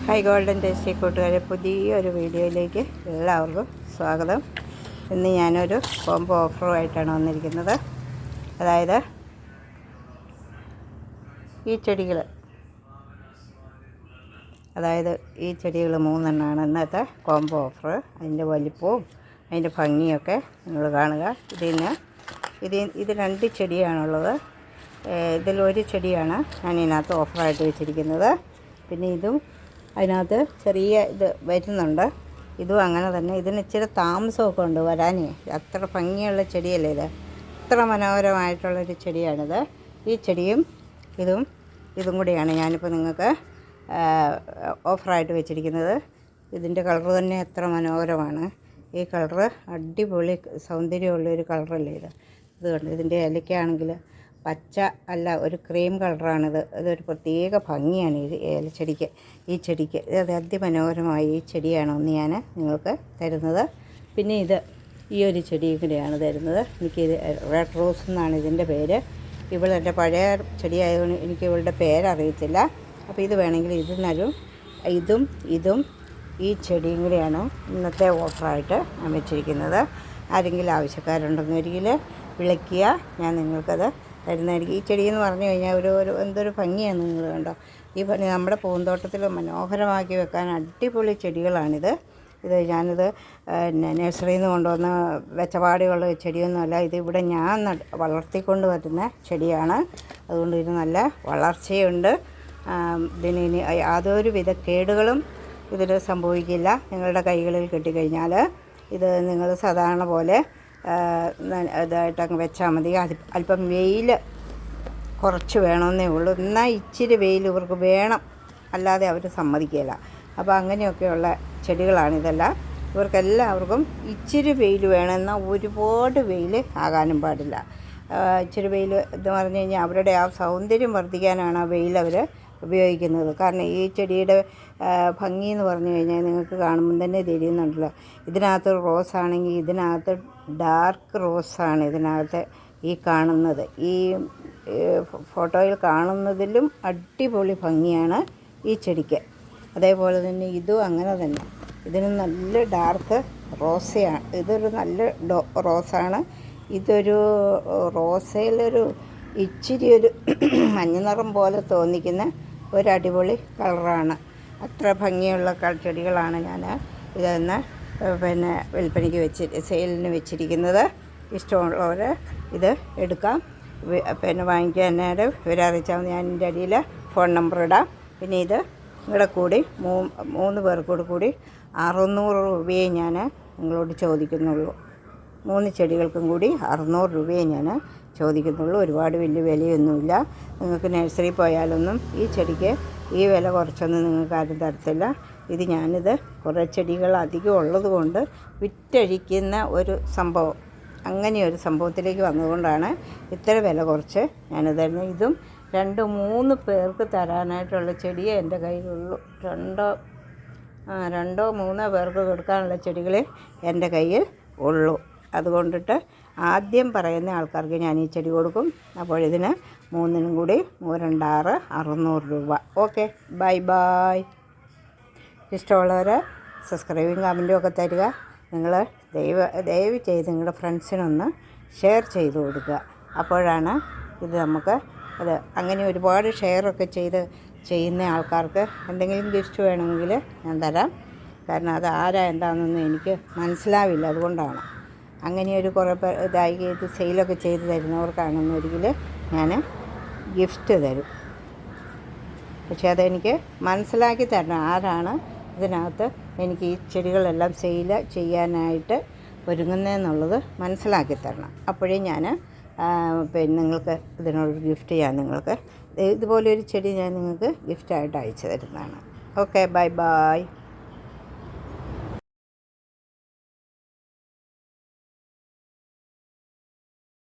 High golden tasty കൂട്ടുകാരെ, പുതിയൊരു വീഡിയോയിലേക്ക് എല്ലാവർക്കും സ്വാഗതം. ഇന്ന് ഞാനൊരു കോംബോ ഓഫറുമായിട്ടാണ് വന്നിരിക്കുന്നത്. അതായത് ഈ ചെടികൾ മൂന്നെണ്ണമാണ് ഇന്നത്തെ കോംബോ ഓഫർ. അതിൻ്റെ വലിപ്പവും അതിൻ്റെ ഭംഗിയൊക്കെ നിങ്ങൾ കാണുക. ഇത് രണ്ട് ചെടിയാണുള്ളത്. ഇതിലൊരു ചെടിയാണ് ഞാൻ ഇതിനകത്ത് ഓഫറായിട്ട് വെച്ചിരിക്കുന്നത്. പിന്നെ ഇതും അതിനകത്ത് ചെറിയ ഇത് വരുന്നുണ്ട്. ഇതും അങ്ങനെ തന്നെ. ഇതിന് ഇച്ചിരി താമസമൊക്കെ ഉണ്ട് വരാനേ. അത്ര ഭംഗിയുള്ള ചെടിയല്ലേ ഇത്. അത്ര മനോഹരമായിട്ടുള്ളൊരു ചെടിയാണിത്. ഈ ചെടിയും ഇതും കൂടിയാണ് ഞാനിപ്പോൾ നിങ്ങൾക്ക് ഓഫറായിട്ട് വെച്ചിരിക്കുന്നത്. ഇതിൻ്റെ കളറ് തന്നെ എത്ര മനോഹരമാണ്. ഈ കളറ് അടിപൊളി സൗന്ദര്യമുള്ളൊരു കളറല്ലേ ഇത്. കണ്ട് ഇതിൻ്റെ ഇലയ്ക്കാണെങ്കിൽ പച്ച അല്ല, ഒരു ക്രീം കളറാണിത്. ഇതൊരു പ്രത്യേക ഭംഗിയാണ് ഈ ചെടിക്ക്. ഇത് അതിമനോഹരമായ ഈ ചെടിയാണ് ഒന്ന് ഞാൻ നിങ്ങൾക്ക് തരുന്നത്. പിന്നെ ഈ ഒരു ചെടി കൂടെയാണ് തരുന്നത്. എനിക്കിത് റെഡ് റോസ് എന്നാണ് ഇതിൻ്റെ പേര്. ഇവളെൻ്റെ പഴയ ചെടിയായതുകൊണ്ട് എനിക്ക് ഇവളുടെ പേരറിയത്തില്ല. അപ്പോൾ ഇത് വേണമെങ്കിൽ ഇതും ഈ ചെടിയും കൂടെയാണ് ഇന്നത്തെ ഓഫറായിട്ട് ഞാൻ വെച്ചിരിക്കുന്നത്. ആരെങ്കിലും ആവശ്യക്കാരുണ്ടെന്നൊരിക്കൽ വിളിക്കുക, ഞാൻ നിങ്ങൾക്കത് തരുന്നതായിരിക്കും. ഈ ചെടിയെന്ന് പറഞ്ഞു കഴിഞ്ഞാൽ എന്തൊരു ഭംഗിയാണ്. നിങ്ങൾ കണ്ടോ, ഈ നമ്മുടെ പൂന്തോട്ടത്തിൽ മനോഹരമാക്കി വെക്കാൻ അടിപൊളി ചെടികളാണിത്. ഞാനിത് നഴ്സറിയിൽ നിന്ന് കൊണ്ടുവന്ന വെച്ചപാടുള്ള ചെടിയൊന്നുമല്ല. ഇതിവിടെ ഞാൻ വളർത്തിക്കൊണ്ട് വരുന്ന ചെടിയാണ്. അതുകൊണ്ട് ഇത് നല്ല വളർച്ചയുണ്ട്. ഇതിന് ഇനി യാതൊരു വിധ കേടുകളും ഇതിൽ സംഭവിക്കില്ല. നിങ്ങളുടെ കൈകളിൽ കിട്ടിക്കഴിഞ്ഞാൽ ഇത് നിങ്ങൾ സാധാരണ പോലെ ഇതായിട്ടങ്ങ് വെച്ചാൽ മതി. അല്പം വെയിൽ കുറച്ച് വേണമെന്നേ ഉള്ളൂ. എന്നാൽ ഇച്ചിരി വെയിൽ ഇവർക്ക് വേണം, അല്ലാതെ അവർ സമ്മതിക്കില്ല. അപ്പോൾ അങ്ങനെയൊക്കെയുള്ള ചെടികളാണിതെല്ലാം. ഇവർക്കെല്ലാവർക്കും ഇച്ചിരി വെയിൽ വേണം, എന്നാൽ ഒരുപാട് വെയിൽ ആകാനും പാടില്ല. ഇച്ചിരി വെയിൽ എന്ന് പറഞ്ഞു കഴിഞ്ഞാൽ അവരുടെ ആ സൗന്ദര്യം വർദ്ധിക്കാനാണ് ആ വെയിൽ അവർ ഉപയോഗിക്കുന്നത്. കാരണം ഈ ചെടിയുടെ ഭംഗി എന്ന് പറഞ്ഞു കഴിഞ്ഞാൽ നിങ്ങൾക്ക് കാണുമ്പം തന്നെ തിരിയുന്നുണ്ടല്ലോ. ഇതിനകത്ത് റോസാണെങ്കിൽ ഇതിനകത്ത് ഡാർക്ക് റോസാണ് ഇതിനകത്ത് ഈ കാണുന്നത്. ഈ ഫോട്ടോയിൽ കാണുന്നതിലും അടിപൊളി ഭംഗിയാണ് ഈ ചെടിക്ക്. അതേപോലെ തന്നെ ഇതും അങ്ങനെ തന്നെ. ഇതിന് നല്ല ഡാർക്ക് റോസയാണ്. ഇതൊരു നല്ല റോസാണ്. ഇതൊരു റോസയിലൊരു ഇച്ചിരി ഒരു മഞ്ഞ നിറം പോലെ തോന്നിക്കുന്ന ഒരു അടിപൊളി കളറാണ്. അത്ര ഭംഗിയുള്ള ചെടികളാണ് ഞാൻ ഇതെന്ന് വിൽപ്പനയ്ക്ക് സെയിലിന് വെച്ചിരിക്കുന്നത്. ഇഷ്ടമുള്ളവർ ഇത് എടുക്കാം. വാങ്ങിക്കാനായിട്ട് ഇവരറിയിച്ചാൽ ഞാൻ എൻ്റെ അടിയിൽ ഫോൺ നമ്പർ ഇടാം. പിന്നെ ഇത് നിങ്ങളുടെ കൂടി 3 പേർക്കൂടെ കൂടി 600 രൂപയെ ഞാൻ നിങ്ങളോട് ചോദിക്കുന്നുള്ളൂ. 3 ചെടികൾക്കും കൂടി 600 രൂപയെ ഞാൻ ചോദിക്കുന്നുള്ളൂ. ഒരുപാട് വലിയ വിലയൊന്നുമില്ല. നിങ്ങൾക്ക് നഴ്സറി പോയാലൊന്നും ഈ ചെടിക്ക് ഈ വില കുറച്ചൊന്നും നിങ്ങൾക്ക് ആരും തരത്തില്ല. ഞാനിത് കുറേ ചെടികൾ അധികം ഉള്ളത് കൊണ്ട് വിറ്റഴിക്കുന്ന ഒരു സംഭവം, അങ്ങനെയൊരു സംഭവത്തിലേക്ക് വന്നതുകൊണ്ടാണ് ഇത്ര വില കുറച്ച് ഞാനിത് തരുന്നത്. ഇതും 2-3 പേർക്ക് തരാനായിട്ടുള്ള ചെടിയേ എൻ്റെ കയ്യിലുള്ളൂ. 2-3 പേർക്ക് കൊടുക്കാനുള്ള ചെടികളെ എൻ്റെ കയ്യിൽ ഉള്ളൂ. അതുകൊണ്ടിട്ട് ആദ്യം പറയുന്ന ആൾക്കാർക്ക് ഞാൻ ഈ ചെടി കൊടുക്കും. അപ്പോൾ ഇതിന് 3-നും കൂടി 600 രൂപ. Okay, bye. ഇഷ്ടമുള്ളവർ സബ്സ്ക്രൈബും കമൻറ്റും ഒക്കെ തരിക. നിങ്ങൾ ദയവ് ചെയ്ത് നിങ്ങളുടെ ഫ്രണ്ട്സിനൊന്ന് ഷെയർ ചെയ്ത് കൊടുക്കുക. അപ്പോഴാണ് ഇത് നമുക്ക് അങ്ങനെ ഒരുപാട് ഷെയറൊക്കെ ചെയ്യുന്ന ആൾക്കാർക്ക് എന്തെങ്കിലും ഗിഫ്റ്റ് വേണമെങ്കിൽ ഞാൻ തരാം. കാരണം അത് എന്താണെന്നൊന്നും എനിക്ക് മനസ്സിലാവില്ല. അതുകൊണ്ടാണ് അങ്ങനെയൊരു കുറേ ഇത് സെയിലൊക്കെ ചെയ്ത് തരുന്നവർക്കാണെന്നൊരിക്കൽ ഞാൻ ഗിഫ്റ്റ് തരും. പക്ഷേ അതെനിക്ക് മനസ്സിലാക്കി തരണം, ആരാണ് ഇതിനകത്ത് എനിക്ക് ഈ ചെടികളെല്ലാം സെയിൽ ചെയ്യാനായിട്ട് ഒരുങ്ങുന്നതെന്നുള്ളത് മനസ്സിലാക്കി തരണം. അപ്പോഴേ ഞാൻ നിങ്ങൾക്ക് ഇതിനോടൊരു ഗിഫ്റ്റ് നിങ്ങൾക്ക് ഇതുപോലൊരു ചെടി ഞാൻ നിങ്ങൾക്ക് ഗിഫ്റ്റായിട്ട് അയച്ചു തരുന്നതാണ്. Okay, by.